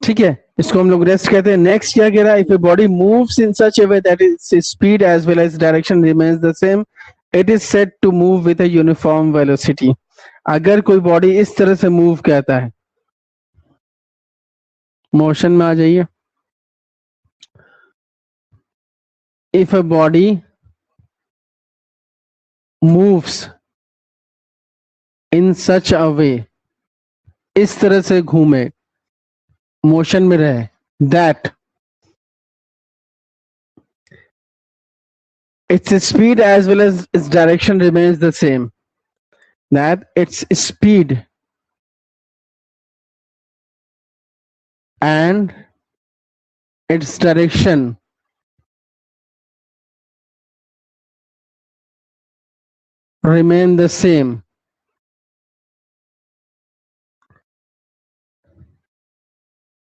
ठीक है, इसको हम लोग रेस्ट कहते हैं। नेक्स्ट क्या कह रहा है, if a body moves in such a way that its speed as well as direction remains the same, it is said to move with a uniform velocity. अगर कोई बॉडी इस तरह से मूव करता है, मोशन में आ जाइए, if a body moves in such a way, इस तरह से घूमे, मोशन में रहे, that its speed as well as its direction remains the same, that its speed and its direction remain the same,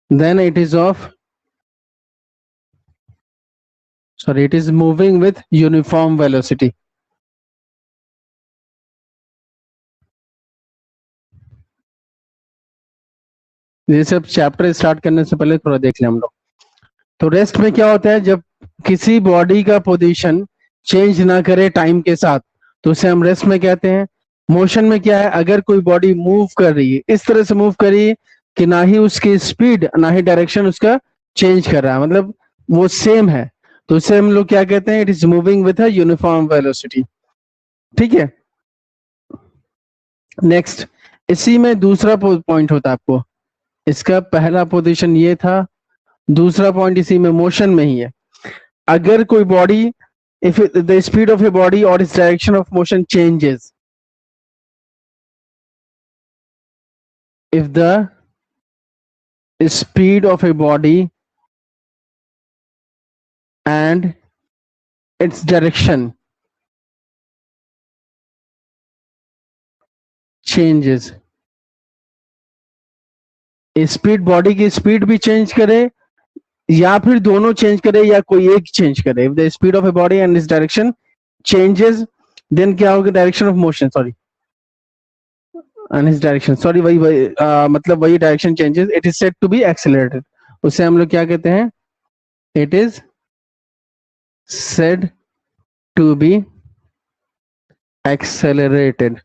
then it is it is moving with uniform velocity. ये सब chapter start करने से पहले थोड़ा देख लें हम लोग। तो रेस्ट में क्या होता है, जब किसी बॉडी का पोजीशन चेंज ना करे टाइम के साथ, तो उसे हम रेस्ट में कहते हैं। मोशन में क्या है, अगर कोई बॉडी मूव कर रही है, इस तरह से मूव कर रही है कि ना ही उसकी स्पीड ना ही डायरेक्शन उसका चेंज कर रहा है, मतलब वो सेम है, तो उसे हम लोग क्या कहते हैं, it is moving with a uniform velocity. ठीक है, नेक्स्ट, इसी में दूसरा पॉइंट होता है आपको, इसका पहला पोजीशन ये था, दूसरा पॉइंट इसी में मोशन में ही है। अगर कोई body, if the speed of a body or its direction of motion changes, if the speed of a body and its direction changes, speed, body की स्पीड भी चेंज करे या फिर दोनों चेंज करे या कोई एक चेंज करे, if the speed of a body and its direction changes, then क्या होगा, direction of motion, and its direction, वही मतलब वही direction changes, it is said to be accelerated. उसे हम लोग क्या कहते हैं, it is said to be accelerated।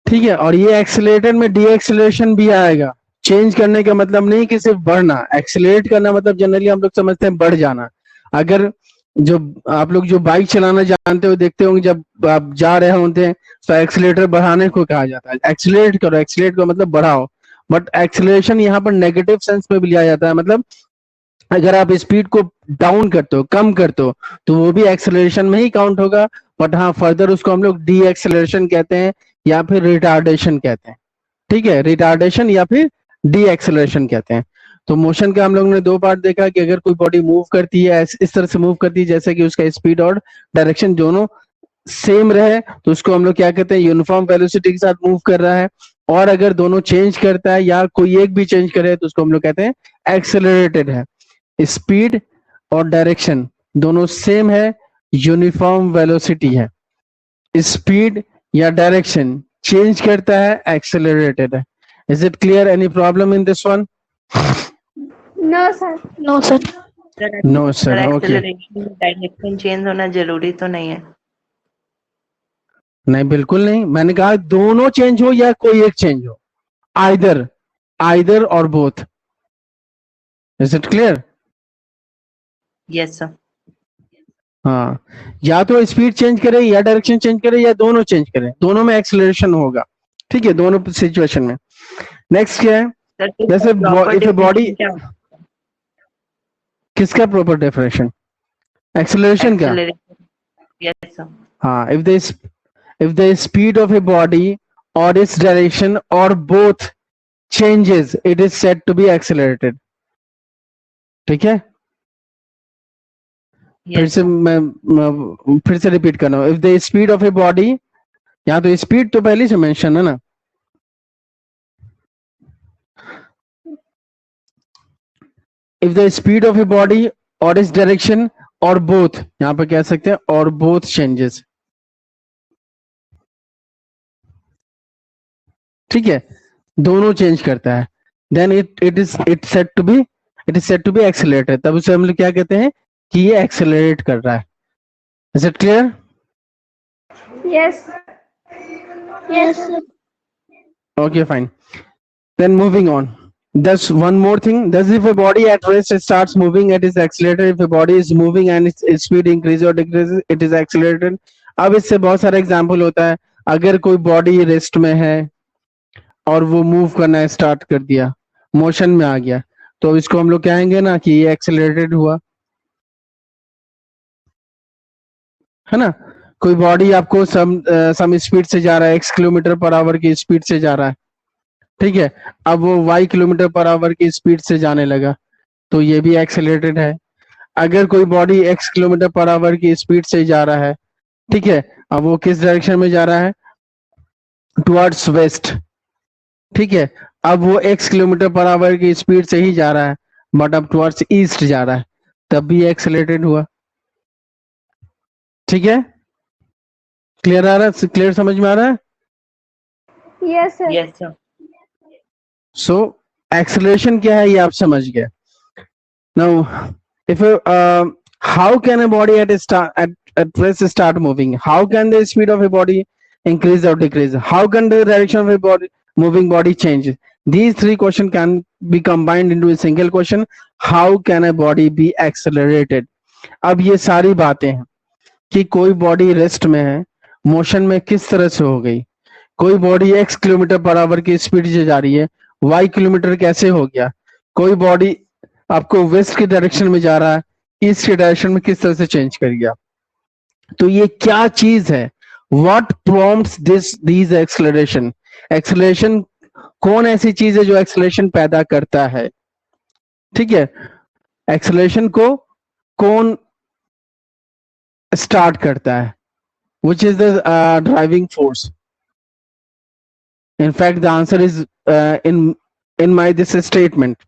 ठीक है, और ये एक्सेलरेटेड में डी एक्सेलरेशन भी आएगा। चेंज करने का मतलब नहीं कि सिर्फ बढ़ना, एक्सेलरेट करना मतलब जनरली हम लोग समझते हैं बढ़ जाना। अगर जो आप लोग जो बाइक चलाना जानते हो, देखते होंगे जब आप जा रहे होते हैं तो एक्सेलरेटर बढ़ाने को कहा जाता है, एक्सेलरेट करो, एक्सेलरेट करो मतलब बढ़ाओ। बट एक्सेलरेशन यहाँ पर नेगेटिव सेंस में भी लिया जाता है, मतलब अगर आप स्पीड को डाउन करते हो, कम करते हो, तो वो भी एक्सेलरेशन में ही काउंट होगा। बट हाँ, फर्दर उसको हम लोग डी एक्सेलरेशन कहते हैं या फिर रिटार्डेशन कहते हैं। ठीक है, रिटार्डेशन या फिर डी एक्सेलरेशन कहते हैं। तो मोशन का हम लोग ने दो पार्ट देखा कि अगर कोई बॉडी मूव करती है इस तरह से मूव करती है जैसे कि उसका स्पीड और डायरेक्शन दोनों सेम रहे, तो उसको हम लोग क्या कहते हैं, यूनिफॉर्म वेलोसिटी के साथ मूव कर रहा है। और अगर दोनों चेंज करता है या कोई एक भी चेंज करे तो उसको हम लोग कहते हैं एक्सेलरेटेड है। स्पीड और डायरेक्शन दोनों सेम है, यूनिफॉर्म वेलोसिटी है। स्पीड या डायरेक्शन चेंज करता है, एक्सेलरेटेड है। Is it clear? Any problem in this one? No sir. No sir. No sir, okay. Direction change होना जरूरी तो नहीं है? नहीं, बिल्कुल नहीं, मैंने कहा दोनों चेंज हो या कोई एक चेंज हो, आइदर और both. Is it clear? Yes sir. हाँ, या तो स्पीड चेंज करे या डायरेक्शन चेंज करे या दोनों चेंज करे, दोनों में एक्सेलरेशन होगा। ठीक है, दोनों सिचुएशन में। नेक्स्ट क्या है, जैसे इफ ए बॉडी, किसका प्रॉपर डेफिनेशन? एक्सेलरेशन का? Yes sir. हाँ, if the speed of a body or its direction or both changes, it is said to be accelerated। ठीक है, फिर से मैं फिर से रिपीट कर रहा हूँ, if the speed of a body, यहाँ तो स्पीड तो पहले से मेंशन है ना, if the speed of a body और इट्स डायरेक्शन और बोथ, यहाँ पे कह सकते हैं और बोथ चेंजेस। ठीक है, दोनों चेंज करता है, then it is said to be accelerated, तब उसे हम लोग क्या कहते हैं कि ये एक्सेलरेट कर रहा है। Is it clear? Yes. Yes, sir. Okay, fine. Then moving on. Thus, one more thing. Thus, if a body at rest starts moving, it is accelerated. If a body is moving and its speed increases or decreases, it is accelerated. अब इससे बहुत सारा example होता है। अगर कोई body rest में है और वो मूव करना स्टार्ट कर दिया, मोशन में आ गया, तो इसको हम लोग कहेंगे ना कि ये एक्सेलरेटेड हुआ, है ना। कोई बॉडी आपको सम स्पीड से जा रहा है, x किलोमीटर पर आवर की स्पीड से जा रहा है, ठीक है, अब वो y किलोमीटर पर आवर की स्पीड से जाने लगा, तो ये भी एक्सेलरेटेड है। अगर कोई body x kilometre per hour की स्पीड से जा रहा है, ठीक है, अब वो किस डायरेक्शन में जा रहा है, टुवर्ड्स वेस्ट, ठीक है, अब वो x किलोमीटर पर आवर की स्पीड से ही जा रहा है, बट अब टुवर्ड्स ईस्ट जा रहा है, तब भी एक्सेलरेटेड हुआ। ठीक है, क्लियर आ रहा है, क्लियर समझ में आ रहा है? Yes, sir. Yes, sir. So acceleration क्या है ये आप समझ गए। Now if how can a body at rest start moving? How can the speed of a body increase or decrease? How can the direction of a body moving body change? These three questions can be combined into a single question. How can a body be accelerated? अब ये सारी बातें हैं कि कोई body rest में है, motion में किस तरह से हो गई, कोई body x kilometre per hour की स्पीड से जा रही है, y किलोमीटर कैसे हो गया, कोई बॉडी आपको वेस्ट की डायरेक्शन में जा रहा है, ईस्ट के डायरेक्शन में किस तरह से चेंज कर गया। तो ये क्या चीज है, what prompts these acceleration? Acceleration कौन ऐसी चीज है जो एक्सेलरेशन पैदा करता है, ठीक है, एक्सेलरेशन को कौन स्टार्ट करता है, which is the driving force? In fact, the answer is in my this statement.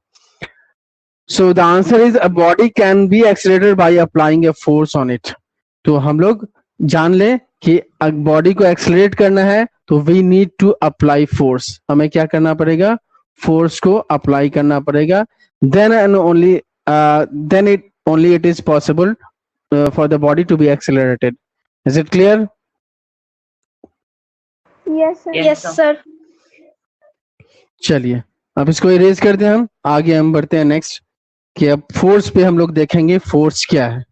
So the answer is a body can be accelerated by applying a force on it. तो हम लोग जान लें कि बॉडी को accelerate करना है तो we need to apply force. हमें क्या करना पड़ेगा, फोर्स को अप्लाई करना पड़ेगा, then and only then it is possible for the body to be accelerated. Is it clear? Yes, sir. Yes, sir. चलिए अब इसको इरेज करते हैं, हम आगे हम बढ़ते हैं नेक्स्ट कि अब फोर्स पे हम लोग देखेंगे फोर्स क्या है।